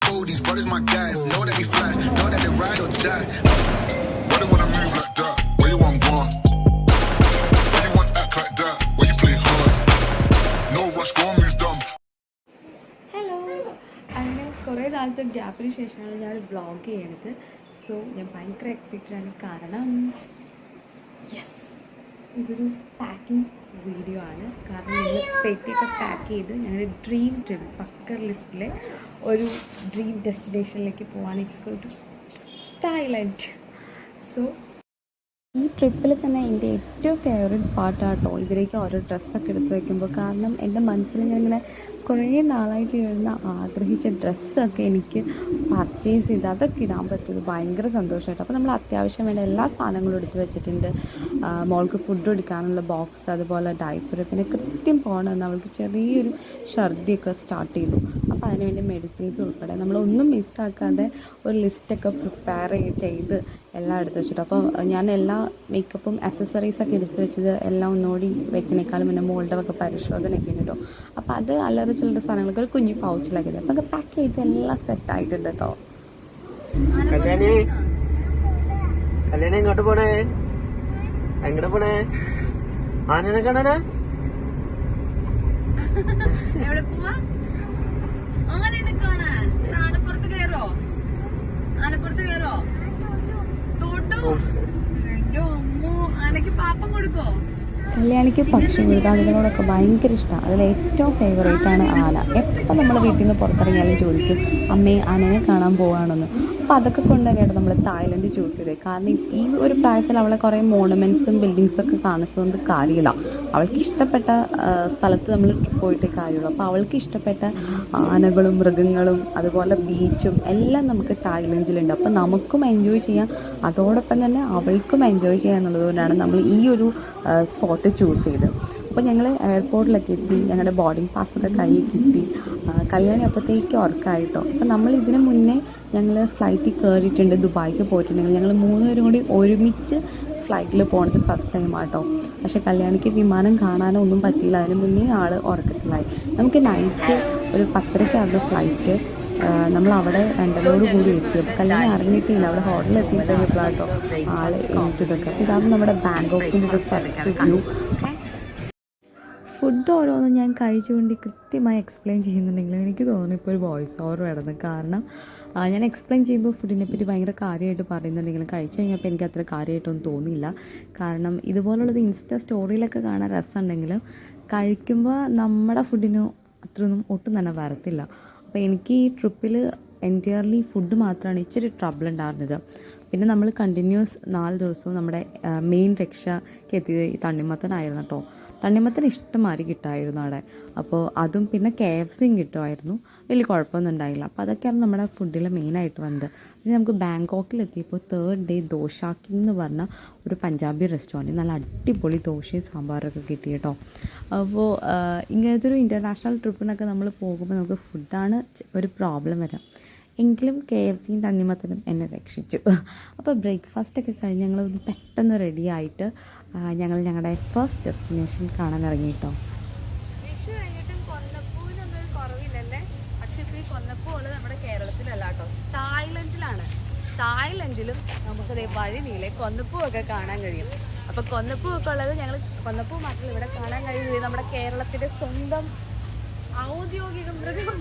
fool, these brothers my guys. Know that we fly, know that they ride or die. Why they wanna move like that? Where you want gone? Why you want act like that? Why you play hard? No rush, go and move dumb. Hello, അങ്ങനെ കുറേ നാളത്തെ ഗ്യാപ്പിന് ശേഷമാണ് ഞാൻ vlog ചെയ്യണത്. So ഞാൻ ഭയങ്കര എക്സൈറ്റഡാണ്. കാരണം ഇതൊരു പാക്കിംഗ് വീഡിയോ ആണ്. കാരണം ഞങ്ങൾ പെട്ടിയൊക്കെ പാക്ക് ചെയ്ത് ഞങ്ങളുടെ ഡ്രീം ട്രിപ്പ് ബക്കറ്റ് ലിസ്റ്റിലെ ഒരു ഡ്രീം ഡെസ്റ്റിനേഷനിലേക്ക് പോകാൻ എക്സ്പ്ലോർ ടു തായ്ലൻഡ്. സോ ഈ ട്രിപ്പിൽ തന്നെ എൻ്റെ ഏറ്റവും ഫേവറേറ്റ് പാർട്ടാട്ടോ ഇതിലേക്ക് ഓരോ ഡ്രസ്സൊക്കെ എടുത്ത് വയ്ക്കുമ്പോൾ. കാരണം എൻ്റെ മനസ്സിൽ ഞാനിങ്ങനെ കുറേ നാളായിട്ട് ഇടുന്ന ആഗ്രഹിച്ച ഡ്രസ്സൊക്കെ എനിക്ക് പർച്ചേസ് ചെയ്ത് അതൊക്കെ ഇടാൻ പറ്റിയത് ഭയങ്കര സന്തോഷമായിട്ട്. അപ്പോൾ നമ്മൾ അത്യാവശ്യം വേണ്ട എല്ലാ സാധനങ്ങളും എടുത്ത് വെച്ചിട്ടുണ്ട്. മോൾക്ക് ഫുഡ് എടുക്കാനുള്ള ബോക്സ്, അതുപോലെ ഡയപ്പർ, പിന്നെ കൃത്യം പോകണമെന്ന് അവൾക്ക് ചെറിയൊരു ഛർദിയൊക്കെ സ്റ്റാർട്ട് ചെയ്തു. അപ്പോൾ അതിനുവേണ്ടി മെഡിസിൻസ് ഉൾപ്പെടെ നമ്മളൊന്നും മിസ്സാക്കാതെ ഒരു ലിസ്റ്റൊക്കെ പ്രിപ്പയർ ചെയ്ത് എല്ലാം എടുത്ത് വെച്ചിട്ട്. അപ്പോൾ ഞാൻ എല്ലാ മേക്കപ്പും അക്സസറീസൊക്കെ എടുത്ത് വെച്ചത് എല്ലാം ഒന്നുകൂടി വെക്കണേക്കാളും പിന്നെ മോളുടെ ഒക്കെ പരിശോധനയൊക്കെ ഉണ്ട് കേട്ടോ. അപ്പോൾ അത് അല്ലറ ചില്ലറ സാധനങ്ങളൊക്കെ ഒരു കുഞ്ഞു പൗച്ചിലാക്കിയത്. അപ്പോൾ അത് പാക്ക് ചെയ്ത് എല്ലാം സെറ്റായിട്ടുണ്ട് കേട്ടോ. കല്യാണം എങ്ങോട്ട് പോണേ? എങ്ങോട്ട് പോണേ? ആനനെ കാണാനാ? എവിടെ പോവാ? അങ്ങനെ കാണാൻ ആനപ്പുറത്ത് കയറോ? ആനപ്പുറത്ത് കയറോ? ആനക്ക് പാപ്പം കൊടുക്കോ? കല്യാണിക്ക് പക്ഷി മൃഗാദികളോടൊക്കെ ഭയങ്കര ഇഷ്ടമാണ്. അതിലേറ്റവും ഫേവറേറ്റാണ് ആന. എപ്പോൾ നമ്മൾ വീട്ടിൽ നിന്ന് പുറത്തിറങ്ങിയാലും ചോദിക്കും, അമ്മേ ആനനെ കാണാൻ പോവുകയാണെന്ന്. അപ്പോൾ അതൊക്കെ കൊണ്ട് തന്നെയാണ് നമ്മൾ തായ്ലൻഡ് ചൂസ് ചെയ്തത്. കാരണം ഈ ഒരു പ്രായത്തിൽ അവളെ കുറേ മോണുമെൻറ്റ്സും ബിൽഡിങ്സൊക്കെ കാണിച്ചുകൊണ്ട് കാര്യമില്ല. അവൾക്ക് ഇഷ്ടപ്പെട്ട സ്ഥലത്ത് നമ്മൾ പോയിട്ട് കാര്യമുള്ളൂ. അപ്പോൾ അവൾക്ക് ഇഷ്ടപ്പെട്ട ആനകളും മൃഗങ്ങളും അതുപോലെ ബീച്ചും എല്ലാം നമുക്ക് തായ്ലൻഡിലുണ്ട്. അപ്പോൾ നമുക്കും എൻജോയ് ചെയ്യാം, അതോടൊപ്പം തന്നെ അവൾക്കും എൻജോയ് ചെയ്യാം എന്നുള്ളതുകൊണ്ടാണ് നമ്മൾ ഈ ഒരു സ്പോട്ട് ചൂസ് ചെയ്തത്. അപ്പോൾ ഞങ്ങൾ എയർപോർട്ടിലൊക്കെ എത്തി, ഞങ്ങളുടെ ബോർഡിംഗ് പാസ്സൊക്കെ കയ്യിൽ കിട്ടി. കല്യാണി അപ്പോഴത്തേക്ക് ഉറക്കമായിട്ടോ. അപ്പോൾ നമ്മൾ ഇതിന് മുന്നേ ഞങ്ങൾ ഫ്ലൈറ്റിൽ കയറിയിട്ടുണ്ട്, ദുബായിക്ക് പോയിട്ടുണ്ടെങ്കിൽ ഞങ്ങൾ 3 പേരും കൂടി ഒരുമിച്ച് ഫ്ലൈറ്റിൽ പോകുന്നത് ഫസ്റ്റ് ടൈം ആട്ടോ. പക്ഷേ കല്യാണിക്ക് വിമാനം കാണാനോ ഒന്നും പറ്റിയില്ല. അതിന് മുന്നേ ആൾ ഉറക്കത്തിലായി. നമുക്ക് നൈറ്റ് ഒരു 10:30 ഫ്ലൈറ്റ്. നമ്മളവിടെ 2:00 കൂടി എത്തി. അപ്പോൾ കല്യാണം അറിഞ്ഞിട്ടില്ല. അവിടെ ഹോട്ടലിൽ എത്തിയിട്ടാട്ടോ ആൾ എണീറ്റതൊക്കെ. ഇതാണ് നമ്മുടെ ബാങ്കോക്കിൻ്റെ ഒരു ഫസ്റ്റ് വ്യൂ. ഫുഡ് ഓരോന്നും ഞാൻ കഴിച്ചുകൊണ്ട് കൃത്യമായി എക്സ്പ്ലെയിൻ ചെയ്യുന്നുണ്ടെങ്കിലും എനിക്ക് തോന്നുന്നു ഇപ്പോൾ ഒരു വോയിസ് ഓവർ വരുന്നത്. കാരണം ഞാൻ എക്സ്പ്ലെയിൻ ചെയ്യുമ്പോൾ ഫുഡിനെ പറ്റി ഭയങ്കര കാര്യമായിട്ട് പറയുന്നുണ്ടെങ്കിലും കഴിച്ചു കഴിഞ്ഞപ്പോൾ എനിക്ക് അത്ര കാര്യമായിട്ടൊന്നും തോന്നിയില്ല. കാരണം ഇതുപോലുള്ളത് ഇൻസ്റ്റ സ്റ്റോറിയിലൊക്കെ കാണാൻ രസമുണ്ടെങ്കിലും കഴിക്കുമ്പോൾ നമ്മുടെ ഫുഡിന് അത്രയൊന്നും ഒട്ടും തന്നെ വരത്തില്ല. അപ്പോൾ എനിക്ക് ഈ ട്രിപ്പിൽ എൻറ്റയർലി ഫുഡ് മാത്രമാണ് ഇച്ചിരി ട്രബിൾ ഉണ്ടായിരുന്നത്. പിന്നെ നമ്മൾ കണ്ടിന്യൂസ് 4 ദിവസവും നമ്മുടെ മെയിൻ രക്ഷയ്ക്ക് എത്തിയത് ഈ തണ്ണിമത്തനായിരുന്നു കേട്ടോ. തണ്ണിമത്തന് ഇഷ്ടംമാതിരി കിട്ടുമായിരുന്നു അവിടെ. അപ്പോൾ അതും പിന്നെ KFCയും കിട്ടുമായിരുന്നു. വലിയ കുഴപ്പമൊന്നും ഉണ്ടായില്ല. അപ്പോൾ അതൊക്കെയാണ് നമ്മുടെ ഫുഡിൽ മെയിനായിട്ട് വന്നത്. പിന്നെ നമുക്ക് ബാങ്കോക്കിലെത്തിയപ്പോൾ 3rd ഡേ ദോശാക്കിംഗ് എന്ന് പറഞ്ഞ ഒരു പഞ്ചാബി റെസ്റ്റോറൻറ്റ് നല്ല അടിപൊളി ദോശയും സാമ്പാറൊക്കെ കിട്ടി കേട്ടോ. അപ്പോൾ ഇങ്ങനത്തെ ഒരു ഇൻ്റർനാഷണൽ ട്രിപ്പിനൊക്കെ നമ്മൾ പോകുമ്പോൾ നമുക്ക് ഫുഡാണ് ഒരു പ്രോബ്ലം വരാം. എങ്കിലും KFCയും തണ്ണിമത്തനും എന്നെ രക്ഷിച്ചു. അപ്പോൾ ബ്രേക്ക്ഫാസ്റ്റൊക്കെ കഴിഞ്ഞ് ഞങ്ങൾ പെട്ടെന്ന് റെഡിയായിട്ട് ഞങ്ങൾ ഞങ്ങളുടെ ഫസ്റ്റ് ഡെസ്റ്റിനേഷൻ കാണാൻ ഇറങ്ങി കേട്ടോ. വിഷു കഴിഞ്ഞിട്ടും കൊന്നപ്പൂവിനൊന്നും ഒരു കുറവില്ലല്ലേ? പക്ഷെ ഇപ്പോൾ ഈ കൊന്നപ്പൂ ഉള്ളത് നമ്മുടെ കേരളത്തിലല്ല കേട്ടോ, തായ്ലൻഡിലാണ്. തായ്ലൻഡിലും നമുക്കത് വഴി നീളെ കൊന്നപ്പൂവൊക്കെ കാണാൻ കഴിയും. അപ്പോൾ കൊന്നപ്പൂവൊക്കെ ഉള്ളത് ഞങ്ങൾ കൊന്നപ്പൂ മാത്രമല്ല ഇവിടെ കാണാൻ കഴിയുന്നത് നമ്മുടെ കേരളത്തിൻ്റെ സ്വന്തം ഔദ്യോഗിക മൃഗം.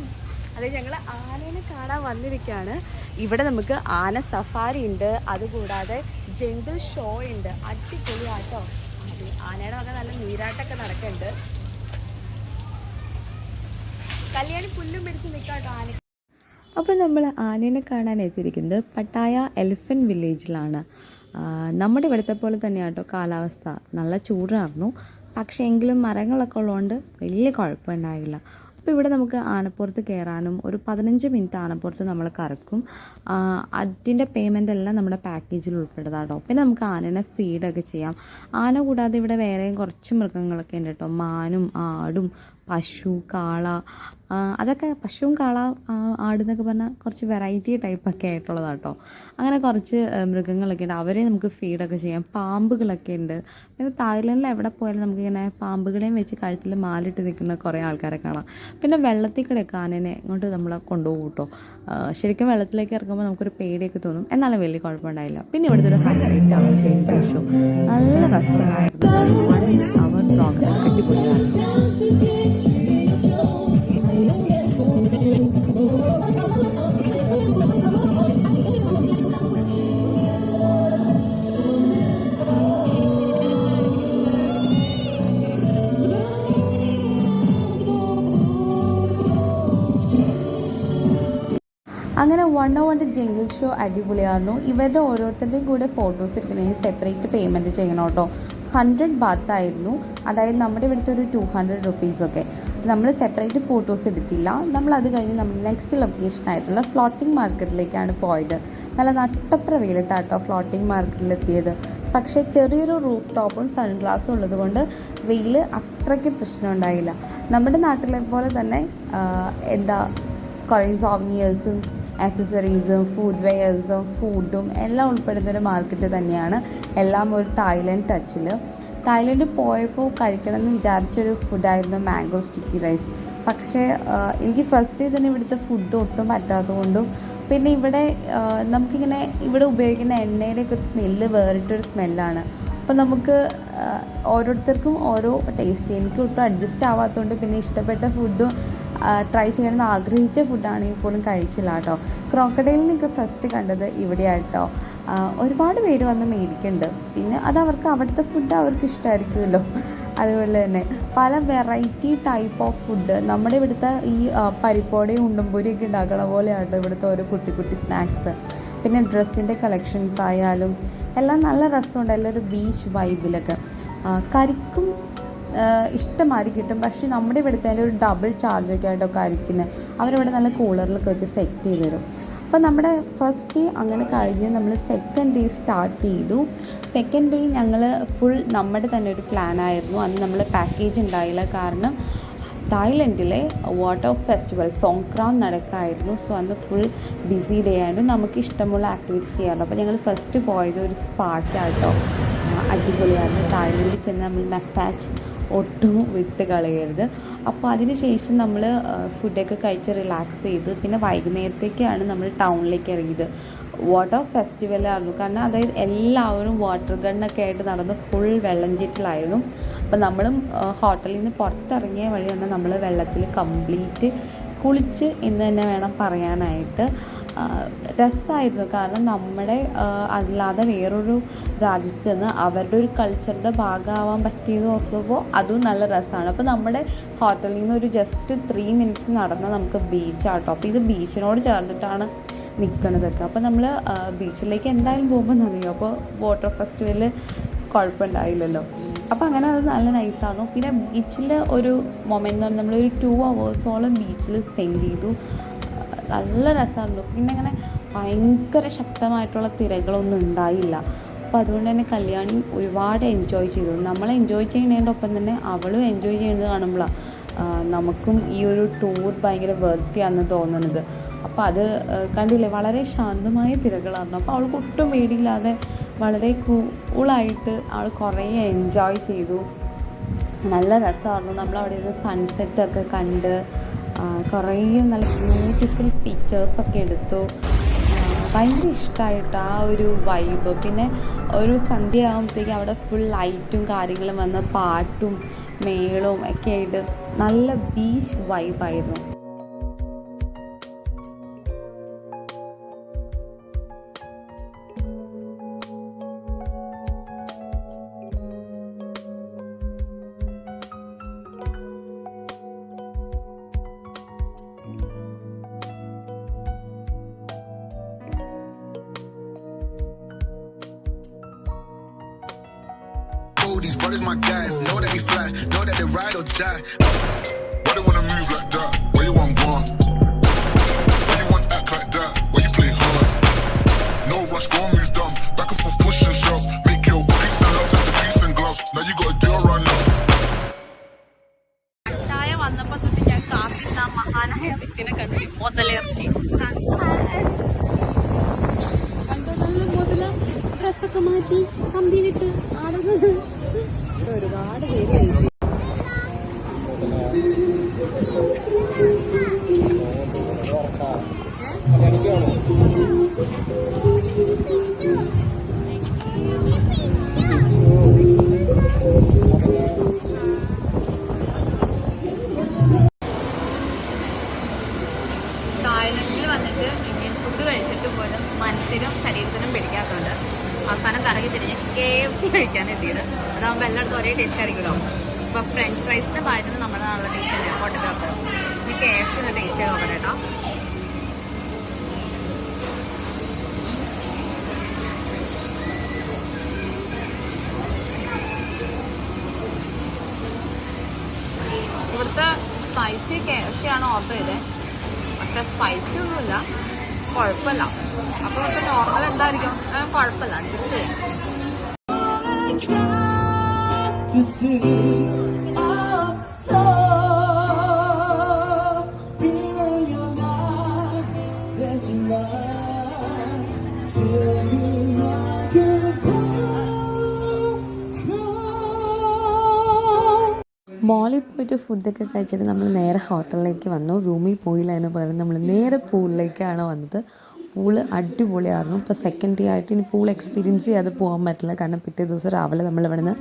അതായത് ഞങ്ങൾ ആനേനെ കാണാൻ വന്നിരിക്കുകയാണ്. ഇവിടെ നമുക്ക് ആന സഫാരി ഉണ്ട്, അതുകൂടാതെ ജംഗിൾ ഷോ ഉണ്ട്. അടിപൊളി ആട്ടോ. ആനയുടെ വക നല്ല നീരാട്ടമൊക്കെ നടക്കുന്നുണ്ട്. കല്യാണി പുല്ലും പിടിച്ച് നിൽക്കാട്ടോ ആന. അപ്പോൾ നമ്മൾ ആനേനെ കാണാൻ എത്തിയിരിക്കുന്നത് പട്ടായ എലിഫൻറ്റ് വില്ലേജിലാണ്. നമ്മുടെ ഇവിടുത്തെ പോലെ തന്നെയാട്ടോ കാലാവസ്ഥ. നല്ല ചൂടായിരുന്നു, പക്ഷേ എങ്കിലും മരങ്ങളൊക്കെ ഉള്ളതുകൊണ്ട് വലിയ കുഴപ്പമുണ്ടായില്ല. അപ്പോൾ ഇവിടെ നമുക്ക് ആനപ്പുറത്ത് കയറാനും ഒരു 15 മിനിറ്റ് ആനപ്പുറത്ത് നമ്മൾ കറക്കും. അതിൻ്റെ പേയ്മെൻ്റ് എല്ലാം നമ്മുടെ പാക്കേജിൽ ഉൾപ്പെടുന്നതാട്ടോ. പിന്നെ നമുക്ക് ആനനെ ഫീഡൊക്കെ ചെയ്യാം. ആന കൂടാതെ ഇവിടെ വേറെയും കുറച്ച് മൃഗങ്ങളൊക്കെ ഉണ്ട് കേട്ടോ. മാനും ആടും പശു, കാള, അതൊക്കെ പശുവും കാള ആടെന്നൊക്കെ പറഞ്ഞാൽ കുറച്ച് വെറൈറ്റി ടൈപ്പൊക്കെ ആയിട്ടുള്ളതാണ് കേട്ടോ. അങ്ങനെ കുറച്ച് മൃഗങ്ങളൊക്കെ ഉണ്ട്, അവരെ നമുക്ക് ഫീഡൊക്കെ ചെയ്യാം. പാമ്പുകളൊക്കെ ഉണ്ട്. പിന്നെ തായ്ലൻഡിൽ എവിടെ പോയാലും നമുക്കിങ്ങനെ പാമ്പുകളെയും വെച്ച് കഴുത്തിൽ മാലിട്ട് നിൽക്കുന്ന കുറേ ആൾക്കാരെ കാണാം. പിന്നെ വെള്ളത്തിൽ കൂടെയൊക്കെ ആനേനെ ഇങ്ങോട്ട് നമ്മൾ കൊണ്ടുപോകും കേട്ടോ. ശരിക്കും വെള്ളത്തിലേക്ക് ഇറങ്ങുമ്പോൾ നമുക്കൊരു പേടിയൊക്കെ തോന്നും, എന്നാലും വലിയ കുഴപ്പമുണ്ടായില്ല. പിന്നെ ഇവിടുത്തെ ഒരു ഹൈലൈറ്റ് ആണ് ജംഗിൾ ഷോ. നല്ല രസമായിരുന്നു. 1 hour പ്രോഗ്രാം അടിപൊളിയായിരുന്നു. അങ്ങനെ 1 hour ജംഗിൾ ഷോ അടിപൊളിയായിരുന്നു. ഇവരുടെ ഓരോരുത്തരുടെയും കൂടെ ഫോട്ടോസ് എടുക്കണമെങ്കിൽ സെപ്പറേറ്റ് പേയ്മെൻറ്റ് ചെയ്യണം കേട്ടോ. 100 ബാത്ത് ആയിരുന്നു, അതായത് നമ്മുടെ ഇവിടുത്തെ ഒരു 200 റുപ്പീസൊക്കെ. നമ്മൾ സെപ്പറേറ്റ് ഫോട്ടോസ് എടുത്തില്ല. നമ്മളത് കഴിഞ്ഞ് നമ്മൾ നെക്സ്റ്റ് ലൊക്കേഷനായിട്ടുള്ള ഫ്ലോട്ടിംഗ് മാർക്കറ്റിലേക്കാണ് പോയത്. നല്ല നട്ടപ്ര വെയിലത്താട്ടോ ഫ്ലോട്ടിംഗ് മാർക്കറ്റിലെത്തിയത്. പക്ഷേ ചെറിയൊരു റൂഫ് ടോപ്പും സൺഗ്ലാസും ഉള്ളത് കൊണ്ട് വെയിൽ അത്രയ്ക്ക് പ്രശ്നം ഉണ്ടായില്ല. നമ്മുടെ നാട്ടിലെ പോലെ തന്നെ കുറേ സോവനിയേഴ്സും ആക്സസറീസും ഫുഡ് വെയേഴ്സും ഫുഡും എല്ലാം ഉൾപ്പെടുന്നൊരു മാർക്കറ്റ് തന്നെയാണ്. എല്ലാം ഒരു തായ്ലൻഡ് ടച്ചിൽ. തായ്ലൻഡ് പോയപ്പോൾ കഴിക്കണം എന്ന് വിചാരിച്ചൊരു ഫുഡായിരുന്നു മാംഗോ സ്റ്റിക്കി റൈസ്. പക്ഷേ എനിക്ക് ഫസ്റ്റ് ഡേ തന്നെ ഇവിടുത്തെ ഫുഡ് ഒട്ടും പറ്റാത്തതുകൊണ്ടും പിന്നെ ഇവിടെ നമുക്കിങ്ങനെ ഇവിടെ ഉപയോഗിക്കുന്ന എണ്ണയുടെയൊക്കെ ഒരു സ്മെല്ല് വേറിട്ടൊരു സ്മെല്ലാണ്. അപ്പോൾ നമുക്ക് ഓരോരുത്തർക്കും ഓരോ ടേസ്റ്റ്. എനിക്ക് ഒട്ടും അഡ്ജസ്റ്റ് ആവാത്തതുകൊണ്ട് പിന്നെ ഇഷ്ടപ്പെട്ട ഫുഡും ട്രൈ ചെയ്യണമെന്ന് ആഗ്രഹിച്ച ഫുഡാണെങ്കിൽ പോലും കഴിച്ചില്ല കേട്ടോ. ക്രോക്കഡൈലിൽ നിങ്ങൾക്ക് ഫസ്റ്റ് കണ്ടത് ഇവിടെയായിട്ടോ. ഒരുപാട് പേര് വന്ന് മേടിക്കുന്നുണ്ട്. പിന്നെ അതവർക്ക് അവിടുത്തെ ഫുഡ് അവർക്ക് ഇഷ്ടമായിരിക്കുമല്ലോ. അതുപോലെ തന്നെ പല വെറൈറ്റി ടൈപ്പ് ഓഫ് ഫുഡ്. നമ്മുടെ ഇവിടുത്തെ ഈ പരിപ്പോടയും ഉണ്ടംപൊരിയൊക്കെ ഉണ്ടാക്കണ പോലെയാട്ടോ ഇവിടുത്തെ ഓരോ കുട്ടി കുട്ടി സ്നാക്സ്. പിന്നെ ഡ്രസ്സിൻ്റെ കളക്ഷൻസ് ആയാലും എല്ലാം നല്ല രസമുണ്ട്. എല്ലാം ഒരു ബീച്ച് വൈബിലൊക്കെ. കരിക്കും ഇഷ്ടമാതിരി കിട്ടും. പക്ഷേ നമ്മുടെ ഇവിടുത്തെ ഒരു ഡബിൾ ചാർജൊക്കെ ആയിട്ടോ കരിക്കുന്നത്. അവരവിടെ നല്ല കൂളറിലൊക്കെ വെച്ച് സെറ്റ് ചെയ്ത് തരും. അപ്പോൾ നമ്മുടെ ഫസ്റ്റ് ഡേ അങ്ങനെ കഴിഞ്ഞ് നമ്മൾ സെക്കൻഡ് ഡേ സ്റ്റാർട്ട് ചെയ്തു. സെക്കൻഡ് ഡേ ഞങ്ങൾ ഫുൾ നമ്മുടെ തന്നെ ഒരു പ്ലാനായിരുന്നു. അന്ന് നമ്മൾ പാക്കേജ് ഉണ്ടായില്ല, കാരണം തായ്ലൻഡിലെ വാട്ടർ ഫെസ്റ്റിവൽ സോങ്ക്രാൻ നടക്കായിരുന്നു. സോ അന്ന് ഫുൾ ബിസി ഡേ ആയിരുന്നു. നമുക്ക് ഇഷ്ടമുള്ള ആക്ടിവിറ്റീസ് ചെയ്യാറുണ്ട്. അപ്പോൾ ഞങ്ങൾ ഫസ്റ്റ് പോയത് ഒരു സ്പാക്കാട്ടോ. അടിപൊളിയായിരുന്നു. തായ്ലൻഡിൽ ചെന്ന് നമ്മൾ മസാജ് ഒട്ടും വിട്ട് കളയരുത്. അപ്പോൾ അതിന് ശേഷം നമ്മൾ ഫുഡൊക്കെ കഴിച്ച് റിലാക്സ് ചെയ്ത് പിന്നെ വൈകുന്നേരത്തേക്കാണ് നമ്മൾ ടൗണിലേക്ക് ഇറങ്ങിയത്. വാട്ടർ ഫെസ്റ്റിവലായിരുന്നു. കാരണം അതായത് എല്ലാവരും വാട്ടർ ഗണ്ണൊക്കെ ആയിട്ട് നടന്ന് ഫുൾ വെള്ളം ചീറ്റലായിരുന്നു. അപ്പോൾ നമ്മളും ഹോട്ടലിൽ നിന്ന് പുറത്തിറങ്ങിയ വഴി തന്നെ നമ്മൾ വെള്ളത്തിൽ കംപ്ലീറ്റ് കുളിച്ച് എന്ന് തന്നെ വേണം പറയാനായിട്ട്. രസമായിരുന്നു. കാരണം നമ്മുടെ അല്ലാതെ വേറൊരു രാജ്യത്ത് നിന്ന് അവരുടെ ഒരു കൾച്ചറിൻ്റെ ഭാഗമാവാൻ പറ്റിയത് ഓർക്കുമ്പോൾ അതും നല്ല രസമാണ്. അപ്പോൾ നമ്മുടെ ഹോട്ടലിൽ നിന്ന് ഒരു ജസ്റ്റ് 3 മിനിറ്റ്സ് നടന്നാൽ നമുക്ക് ബീച്ചാട്ടോ. അപ്പോൾ ഇത് ബീച്ചിനോട് ചേർന്നിട്ടാണ് നിൽക്കുന്നതൊക്കെ. അപ്പോൾ നമ്മൾ ബീച്ചിലേക്ക് എന്തായാലും പോകുമ്പോൾ അറിയാം. അപ്പോൾ വാട്ടർ ഫെസ്റ്റിവൽ കുഴപ്പമുണ്ടായില്ലല്ലോ. അപ്പോൾ അങ്ങനെ അത് നല്ല നൈസായിരുന്നു. പിന്നെ ബീച്ചിൽ ഒരു മൊമെൻ്റ് എന്ന് പറഞ്ഞാൽ നമ്മളൊരു 2 hours ബീച്ചിൽ സ്പെൻഡ് ചെയ്തു. നല്ല രസമായിരുന്നു. പിന്നെ അങ്ങനെ ഭയങ്കര ശക്തമായിട്ടുള്ള തിരകളൊന്നും ഉണ്ടായില്ല. അപ്പോൾ അതുകൊണ്ട് തന്നെ കല്യാണി ഒരുപാട് എൻജോയ് ചെയ്തു. നമ്മൾ എൻജോയ് ചെയ്യുന്നതിൻ്റെ ഒപ്പം തന്നെ അവളും എൻജോയ് ചെയ്യുന്നത് കാണുമ്പോഴാണ് നമുക്കും ഈ ഒരു ടൂർ ഭയങ്കര വർത്തിയാണെന്ന് തോന്നുന്നത്. അപ്പോൾ അത് കണ്ടില്ലേ, വളരെ ശാന്തമായ തിരകളായിരുന്നു. അപ്പോൾ അവൾക്ക് ഒട്ടും പേടിയില്ലാതെ വളരെ കൂളായിട്ട് അവൾ കുറേ എൻജോയ് ചെയ്തു. നല്ല രസമായിരുന്നു. നമ്മളവിടെ ഒരു സൺസെറ്റൊക്കെ കണ്ട് കുറേ നല്ല ബ്യൂട്ടിഫുൾ പിക്ചേഴ്സൊക്കെ എടുത്തു. ഭയങ്കര ഇഷ്ടമായിട്ട് ആ ഒരു വൈബ്. പിന്നെ ഒരു സന്ധ്യ ആകുമ്പോഴത്തേക്കും അവിടെ ഫുൾ ലൈറ്റും കാര്യങ്ങളും വന്ന് പാട്ടും മേളവും ഒക്കെ ആയിട്ട് നല്ല beach വൈബായിരുന്നു. These brothers my guys, know that they fly, know that they ride or die. Why they wanna move like that? Where you want gone? Why you want act like that? Why you play hard? No rush, go and move dumb. Back and forth, push and shove. Make your peace and love into peace and gloves. Now you gotta do it right now. ചായ വന്നപ്പോൾ തൊട്ട് ഞാൻ കാപ്പിന്ന ഒരുപാട് പേര് wait ചെയ്യും. തായ്ലൻഡിൽ വന്നിട്ട് Indian food കഴിച്ചിട്ട് പോലും മനസ്സിനും ശരീരത്തിനും പിടിക്കാത്തതുകൊണ്ട് അവസാനം കറങ്ങി തിരിഞ്ഞ് KFC കഴിക്കാൻ എത്തിയത്. അതാകുമ്പോൾ എല്ലായിടത്തും ഒരേ ടേസ്റ്റ് ആയിരിക്കുമല്ലോ. ഇപ്പൊ ഫ്രഞ്ച് ഫ്രൈസിന്റെ പായത്തിന് നമ്മുടെ നാളെ ടേസ്റ്റ് ഉണ്ട് ഹോട്ടലിലൊക്കെ. ഇനി KFC ഒന്ന് ടേസ്റ്റ് ചെയ്ത് നോക്കണം കേട്ടോ. ഇവിടുത്തെ സ്പൈസി KFC ആണ് ഓർഡർ ചെയ്തത്. പക്ഷെ സ്പൈസി ഒന്നുമില്ല, കുഴപ്പമില്ല. അപ്പൊ നമുക്ക് നോർമൽ എന്തായിരിക്കും കുഴപ്പമില്ല, അഡ്ജസ്റ്റ് ചെയ്യാം. മോളിൽ പോയിട്ട് ഫുഡൊക്കെ കഴിച്ചിട്ട് നമ്മൾ നേരെ ഹോട്ടലിലേക്ക് വന്നു. റൂമിൽ പോയില്ല എന്ന് പറയുന്നത് നമ്മൾ നേരെ പൂളിലേക്കാണ് വന്നത്. പൂള് അടിപൊളിയായിരുന്നു. ഇപ്പോൾ സെക്കൻഡ് ഡേ ആയിട്ട് ഇനി പൂൾ എക്സ്പീരിയൻസ് ചെയ്യാതെ പോകാൻ പറ്റില്ല, കാരണം പിറ്റേ ദിവസം രാവിലെ നമ്മൾ ഇവിടെ നിന്ന്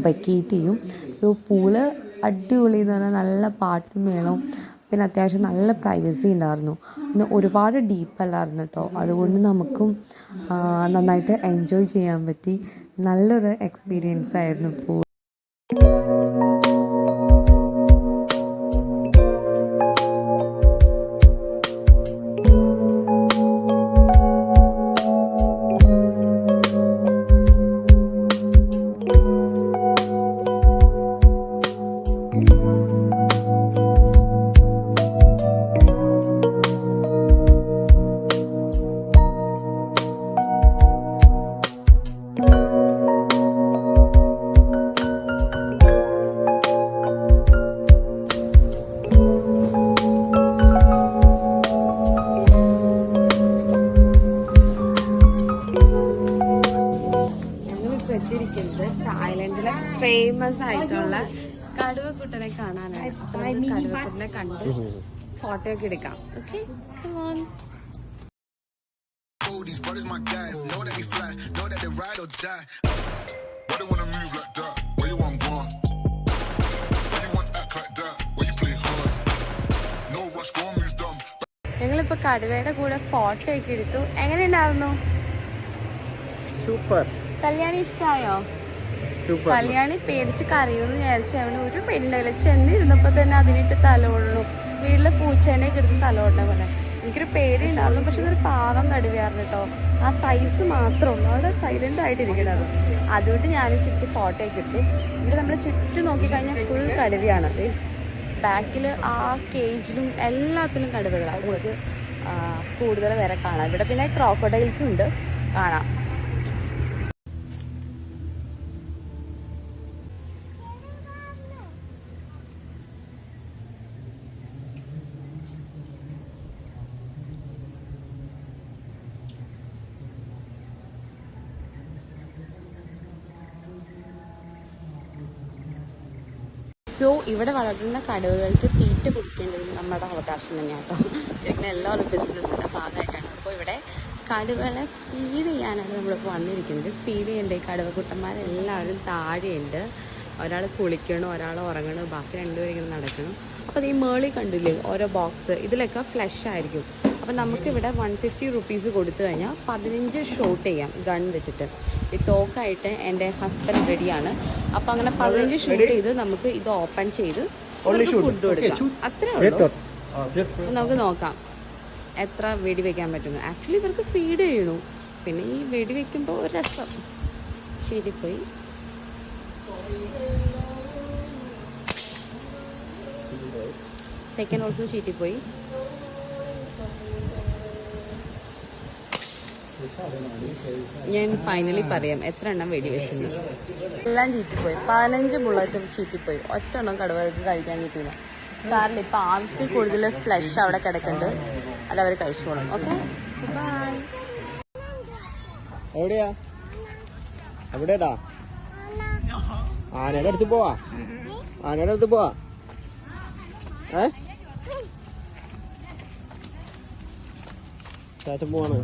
വെക്കേറ്റ് ചെയ്യും. ഇപ്പോൾ പൂള് അടിപൊളി എന്ന് പറഞ്ഞാൽ നല്ല പാട്ടും മേളവും, പിന്നെ അത്യാവശ്യം നല്ല പ്രൈവസി ഉണ്ടായിരുന്നു. പിന്നെ ഒരുപാട് ഡീപ്പല്ലായിരുന്നു കേട്ടോ. അതുകൊണ്ട് നമുക്കും നന്നായിട്ട് എൻജോയ് ചെയ്യാൻ പറ്റി. നല്ലൊരു എക്സ്പീരിയൻസ് ആയിരുന്നു പൂൾ. തായ്ലൻഡിലെ ഫേമസ് ആയിട്ടുള്ള കടുവക്കുട്ടനെ കാണാനാണ്. കടുവക്കുട്ടനെ കണ്ട് ഫോട്ടോ ഒക്കെ എടുക്കാം. Okay, Oh, these brothers my guys, know that they fly, know that they ride or die. Why they wanna move like that? Where you want gone? Why you want act like that? Why you play hard? No rush, go and move dumb. ഞങ്ങളിപ്പോ കടുവയുടെ കൂടെ photo ഒക്കെ എടുത്തു. എങ്ങനെയുണ്ടായിരുന്നു? Super. Kalyani ഇഷ്ടായോ? കല്യാണി പേടിച്ച് കരയുമെന്ന് വിചാരിച്ചു. അവന് ഒരു പേടിണ്ടായില്ല. ചെന്നിരുന്നപ്പോ തന്നെ അതിനിട്ട് തലോടുന്നു. വീട്ടിലെ പൂച്ചേനെ കിടന്ന് തലോടണ പോലെ. എനിക്കൊരു പേടിയുണ്ടായിരുന്നു, പക്ഷെ ഇതൊരു പാവം കടുവയായിരുന്നു കേട്ടോ. ആ സൈസ് മാത്രമുള്ളൂ, അവിടെ സൈലന്റ് ആയിട്ടിരിക്കണത്. അതുകൊണ്ട് ഞാൻ ചിരിച്ച് ഫോട്ടോ ഒക്കെ എടുത്തു. ഇവിടെ നമ്മൾ ചുറ്റും നോക്കിക്കഴിഞ്ഞാൽ ഫുൾ കടുവയാണ്. ബാക്കിൽ ആ കേജിലും എല്ലാത്തിലും കടുവകളാണ്. നമുക്ക് കൂടുതൽ വേറെ കാണാം. ഇവിടെ പിന്നെ ക്രോക്കഡൈൽസും ഉണ്ട് കാണാം. സോ ഇവിടെ വളർത്തുന്ന കടുവകൾക്ക് തീറ്റ കുടിക്കേണ്ടത് നമ്മുടെ അവകാശം തന്നെയാണ് കേട്ടോ. ശരിക്കും എല്ലാവരും ബിസിനസ്സിൻ്റെ ഭാഗമായിട്ടാണ്. അപ്പോൾ ഇവിടെ കടുവകളെ ഫീഡ് ചെയ്യാനാണ് നമ്മളിപ്പോൾ വന്നിരിക്കുന്നത്. ഫീഡ് ചെയ്യേണ്ട കടുവക്കുട്ടന്മാരെല്ലാവരും താഴെയുണ്ട്. ഒരാൾ കുളിക്കണം, ഒരാൾ ഉറങ്ങണം, ബാക്കി രണ്ടുപേരും ഇങ്ങനെ നടക്കണം. അപ്പോൾ ഈ മേളിൽ കണ്ടില്ലേ ഓരോ ബോക്സ്, ഇതിലൊക്കെ ഫ്ലഷ് ആയിരിക്കും. അപ്പം നമുക്കിവിടെ 150 റുപ്പീസ് കൊടുത്തു കഴിഞ്ഞാൽ 15 ഷൂട്ട് ചെയ്യാം ഗൺ വെച്ചിട്ട്. ഈ തോക്കായിട്ട് എൻ്റെ ഹസ്ബൻഡ് റെഡിയാണ്. അപ്പം അങ്ങനെ 15 ഷൂട്ട് ചെയ്ത് നമുക്ക് ഇത് ഓപ്പൺ ചെയ്ത് ഫുഡ് കൊടുക്കാം. അത്രേ ഉള്ളൂ. നമുക്ക് നോക്കാം എത്ര വെടി വെക്കാൻ പറ്റുന്നു. ആക്ച്വലി ഇവർക്ക് ഫീഡ് ചെയ്യണു. പിന്നെ ഈ വെടി വെക്കുമ്പോൾ ഒരു രസം. ശരിപ്പോയി. സെക്കൻഡ് ഓൾസോ ചീറ്റിപ്പോയി. ഞാൻ ഫൈനലി പറയാം എത്ര എണ്ണം വെടിവെച്ചെന്ന്. എല്ലാം ചീറ്റിപ്പോയി. 15 ബുള്ളറ്റ് ചീറ്റിപ്പോയി. ഒറ്റ എണ്ണം കടുവകൾക്ക് കഴിക്കാൻ കിട്ടിയില്ല. കാരണം ഇപ്പൊ ആവശ്യത്തിൽ കൂടുതൽ ഫ്ലഷ് അവിടെ കിടക്കുന്നുണ്ട്. അത് അവർ കഴിച്ചോളും. Okay, bye. എവിടെയാ? എവിടെയാ? ആനയുടെ അടുത്ത് പോവാ. ആനയുടെ അടുത്ത് പോവാ. ചാച്ചൻ പോവാണ്.